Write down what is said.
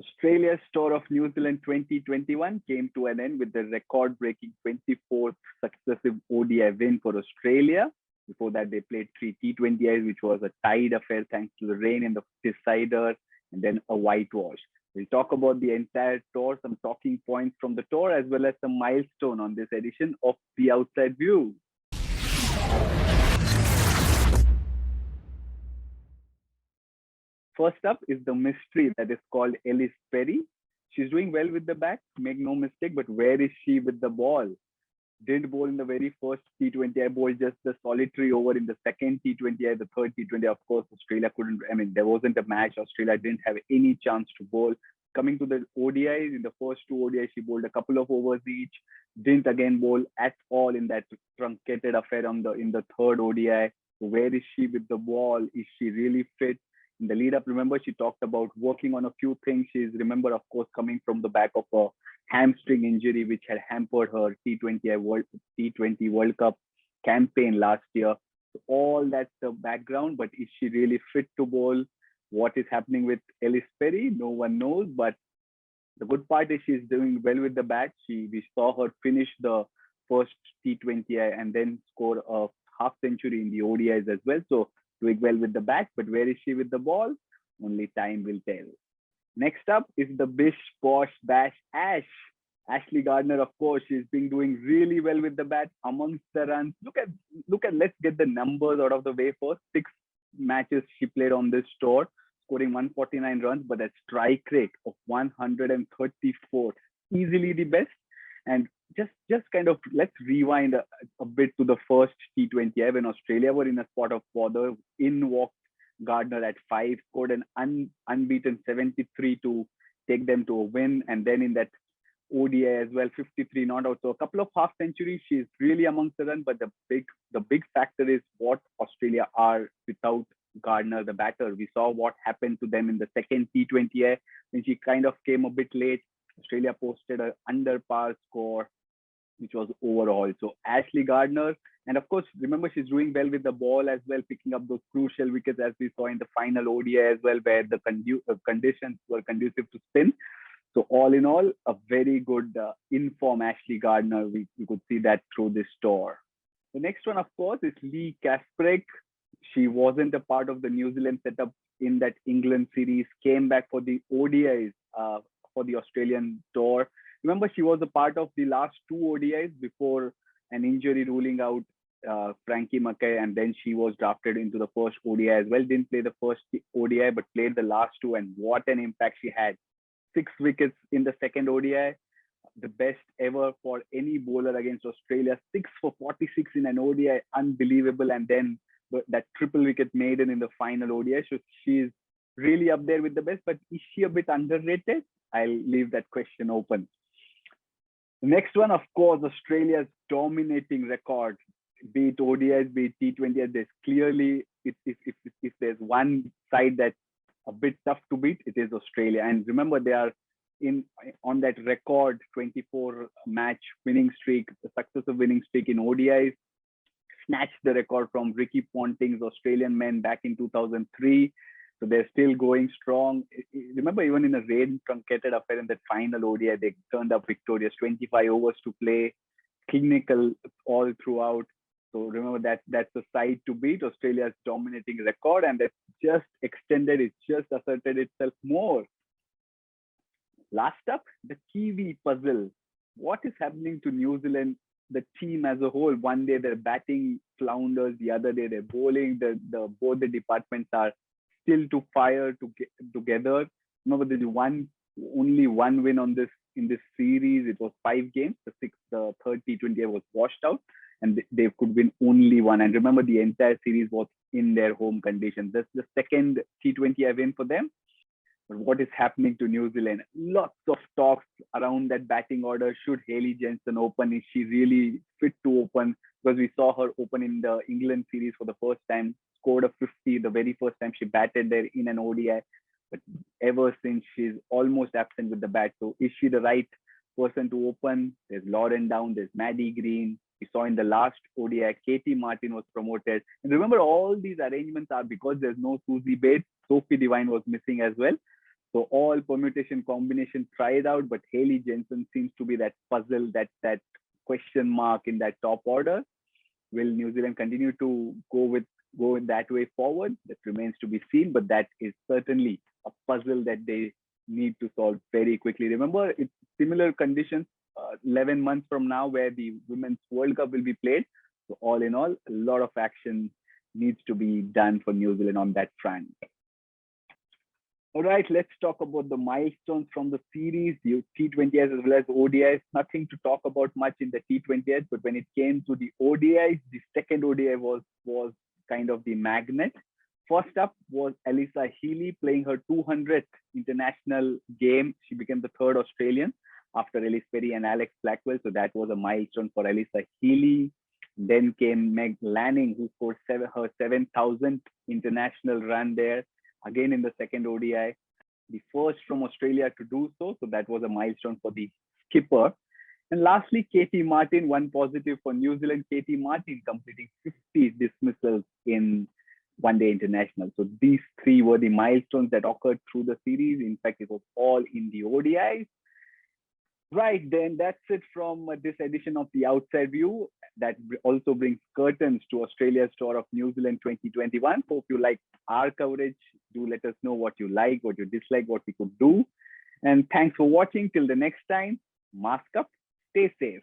Australia's tour of New Zealand 2021 came to an end with the record-breaking 24th successive ODI win for Australia. Before that, they played three T20Is, which was a tied affair thanks to the rain in the decider, and then a whitewash. We'll talk about the entire tour, some talking points from the tour, as well as some milestone on this edition of The Outside View. First up is the mystery that is called Ellis Perry. She's doing well with the bat, make no mistake, but where is she with the ball? Didn't bowl in the very first T20I, bowled just the solitary over in the second T20I, the third T20I. Of course, Australia couldn't, there wasn't a match. Australia didn't have any chance to bowl. Coming to the ODIs, in the first two ODIs, she bowled a couple of overs each. Didn't again bowl at all in that truncated affair in the third ODI. So where is she with the ball? Is she really fit? In the lead up, remember, she talked about working on a few things. She's, remember, of course, coming from the back of a hamstring injury, which had hampered her T20 World Cup campaign last year. So all that's the background, but is she really fit to bowl? What is happening with Ellis Perry? No one knows, but the good part is she's doing well with the bat. We saw her finish the first T20I and then score a half century in the ODIs as well. So doing well with the bat, but where is she with the ball? Only time will tell. Next up is the bish, bosh, bash, Ash. Ashley Gardner, of course, she's been doing really well with the bat amongst the runs. Look at, let's get the numbers out of the way first. 6 matches she played on this tour, scoring 149 runs, but a strike rate of 134. Easily the best. And just kind of, let's rewind a bit to the first T20I when Australia were in a spot of bother. In walked Gardner at 5, scored an unbeaten 73 to take them to a win. And then in that ODI as well, 53 not out. So a couple of half centuries. She's really amongst the run, but the big factor is what Australia are without Gardner, the batter. We saw what happened to them in the second T20I when she kind of came a bit late. Australia posted an under par score, which was overall. So Ashley Gardner, and of course, remember, she's doing well with the ball as well, picking up those crucial wickets as we saw in the final ODI as well, where the conditions were conducive to spin. So all in all, a very good in-form Ashley Gardner. We could see that through this tour. The next one, of course, is Lee Kasparek. She wasn't a part of the New Zealand setup in that England series, came back for the ODIs for the Australian tour. Remember, she was a part of the last 2 ODIs before an injury ruling out Frankie Mackay, and then she was drafted into the first ODI as well. Didn't play the first ODI, but played the last 2, and what an impact she had. 6 wickets in the second ODI, the best ever for any bowler against Australia. 6 for 46 in an ODI, unbelievable. And then that triple wicket maiden in the final ODI. So she's really up there with the best, but is she a bit underrated? I'll leave that question open. The next one, of course, Australia's dominating record, be it ODIs, be it T20. There's clearly, if there's one side that's a bit tough to beat, it is Australia. And remember, they are on that record 24 match winning streak, the successive winning streak in ODIs, snatched the record from Ricky Ponting's Australian men back in 2003. So they're still going strong. Remember, even in a rain truncated affair in that final ODI, they turned up victorious. 25 overs to play, clinical all throughout. So remember, that's the side to beat. Australia's dominating record, and that's just extended. It's just asserted itself more. Last up, the Kiwi puzzle. What is happening to New Zealand, the team as a whole? One day they're batting flounders, the other day they're bowling. Both the departments are still to fire together. Remember, there's only one win in this series. It was 5 games. The third T20 was washed out, and they could win only one. And remember, the entire series was in their home conditions. That's the second T20 win for them. But what is happening to New Zealand? Lots of talks around that batting order. Should Hayley Jensen open? Is she really fit to open? Because we saw her open in the England series for the first time, scored a 50 the very first time she batted there in an ODI. But ever since, she's almost absent with the bat. So is she the right person to open? There's Lauren Down, there's Maddie Green. We saw in the last ODI, Katie Martin was promoted. And remember, all these arrangements are because there's no Susie Bates. Sophie Devine was missing as well. So all permutation combination tried out, but Haley Jensen seems to be that puzzle, that question mark in that top order. Will New Zealand continue to go in that way forward? That remains to be seen, but that is certainly a puzzle that they need to solve very quickly. Remember, it's similar conditions 11 months from now where the Women's World Cup will be played. So all in all, a lot of action needs to be done for New Zealand on that front. All right, let's talk about the milestones from the series, the T20s as well as ODIs. Nothing to talk about much in the T20s, but when it came to the ODIs, the second ODI was kind of the magnet. First up was Alyssa Healy playing her 200th international game. She became the third Australian after Ellis Perry and Alex Blackwell. So that was a milestone for Alyssa Healy. Then came Meg Lanning, who scored her 7,000th international run there, again in the second ODI. The first from Australia to do so. So that was a milestone for the skipper. And lastly, Katie Martin, one positive for New Zealand. Katie Martin completing 50 dismissals in one-day international. So these three were the milestones that occurred through the series. In fact, it was all in the ODIs. Right, then that's it from this edition of The Outside View. That also brings curtains to Australia's tour of New Zealand 2021. Hope you like our coverage. Do let us know what you like, what you dislike, what we could do. And thanks for watching. Till the next time, mask up, stay safe.